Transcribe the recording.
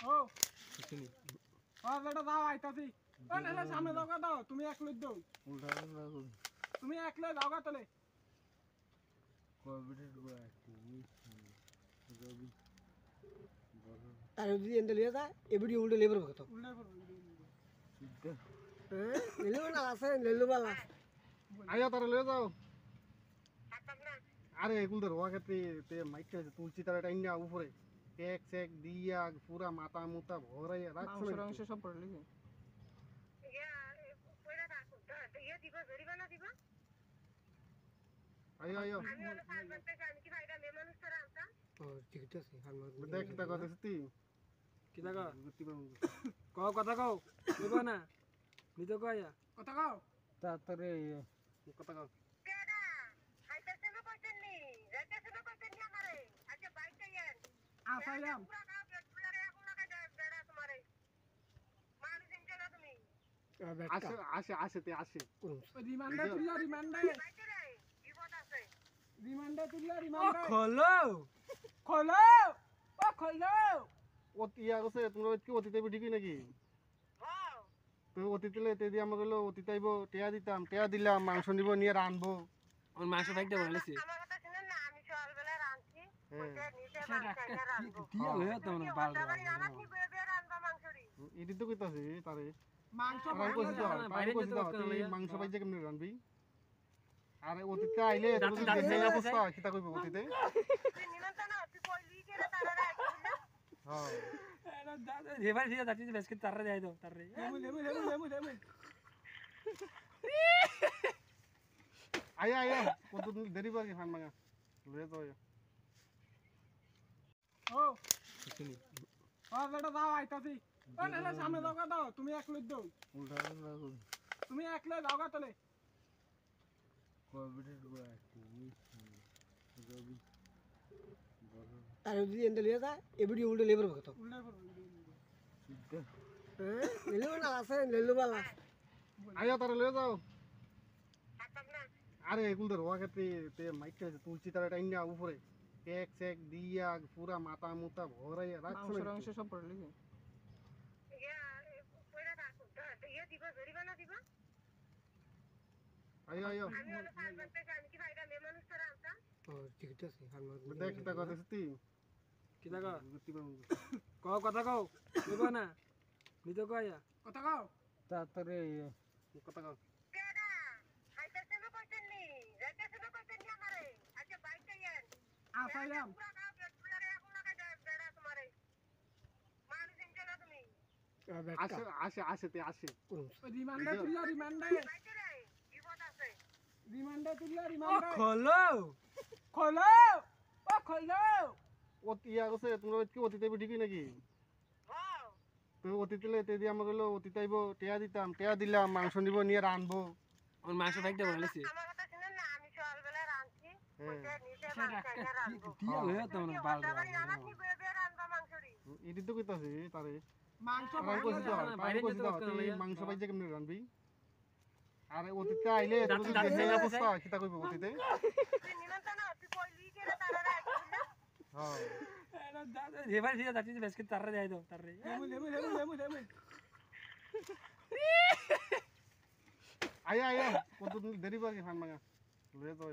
ও শুনি বেটা দাও আইতাছি ও না সামনে দাও দাও তুমি এক লই দাও উল্টা তুমি এক লই দাও তলে কবিটা ডুবা তুমি রবি আরে যদি এন্ড লিয়া যায় এ ভিডিও উল্টো লেবার কত উল্টা করো সিদ্ধ লেলো না আছে লেলো বালা আয়া তারে লয়ে যাও আরে এগুলো তো রোয়া ক্ষেত্রে তে মাইকে তুলছি তার টাইনা উপরে কেক চেক দিয়া পুরা মাথা মুতা ভরাইয়া রাখছ মাংস সব পড়ে লিখে আয়ো আয়ো ও ঠিক আছে দেখ তা কথা সত্যি কি দেখা কও কথা কও দেব না নিতো কয়া কথা কও তাড়াতাড়ি কথা কও আসাইলাম আসে আসে আসে তে আসে রিমান্ডার তুইলা রিমান্ডার খোলো খোলো ও খোলো অতি আগছে তোমরা কি অতি তাইব ঠিকই নাকি হ্যাঁ তো অতি দিলে তে দি আমরা হলো অতি তাইব টেয়া দিতাম টেয়া দিলাম মাংস নিব নিয়ে রানবো ওর মাংস ভাগতে বলেছি আমার কথা শুনেন না আমি সকালবেলা রাঁধছি ওইটা নিচে বাচ্চাটা রাঁধবো কি হলো তোমার বাল আমার কি বেবে রাঁধবা মাংসরি এটি তো কইতাছে তারে মাংস রান কইছি তো বাইরে কইছি তো তুই মাংস বাইজে কেমনে রানবি আরে অতিতে আইলে তুই দেখে অবস্থা কিতা কইব অতিতে তুই নিমন্ত্রণ না তুই কইলি যে তারা রাখছিস হ্যাঁ এরা দাদা এবার দিয়ে যাচ্ছি বেশকে তারে দেই দাও তারে লেমু আয়া আয়া কত দেরি বাকি ফান মাগা লয়ে যাও ও শুনি বেটা দাও আইতাছি ও না সামনে দাও তুমি এক লই দাও উল্টা তুমি এক লই দাও তলে কবিটা ডুবা তুমি রবি আরে যদি এন্ড লিয়া যায় এ ভিডিও উল্টো লেবার কত উল্টা করো সিদ্ধ লেলো না আছে লেলো বালা আয়া তারে লয়ে যাও আরে এগুলো তো রোয়া ক্ষেত্রে তে মাইকে তুলছি তার টাইনা উপরে কেক চেক দিয়া পুরা মাথা মুতা ভরাইয়া রাখছ মাংস সব পড়ে লিখে আয়ো আয়ো ও ঠিক আছে দেখ তা কথা সত্যি কি দেখা কও কথা কও দেব না নিতো কয়া কথা কও তাড়াতাড়ি কথা কও আসাইলাম আসে আসে আসে তে আসে রিমান্ডার খোলো খোলো ও খোলো অতি আগছে তোমরা কি অতি তাইব ঠিকই নাকি হ্যাঁ তো অতি দিলে তে দি আমরা হলো অতি তাইব টেয়া দিতাম টেয়া দিলাম মাংস নিব নিয়ে রানবো ওর মাংস ভাগতে বলেছি আমার কথা শুনেন না আমি সকালবেলা রাঁধছি ওইটা নিচে বাচ্চাটা রাঁধবো কি হলো তোমার বাল আমার কি বেবে রাঁধবা মাংসরি এটি তো কইতাছে তারে মাংস রান কইছি তো বাইরে কইছি তো তুই মাংস বাইজে কেমনে রানবি আরে অতিতে আইলে তুই দেখে অবস্থা কিতা কইব অতিতে তুই নিমন্ত্রণ না তুই কইলি যে তারা রাখছিস হ্যাঁ এরা দাদা এবার দিয়ে যাচ্ছি বেশকে তারে দেই দাও তারে লেমু আয়া আয়া কত দেরি বাকি ফান মাগা লয়ে যাও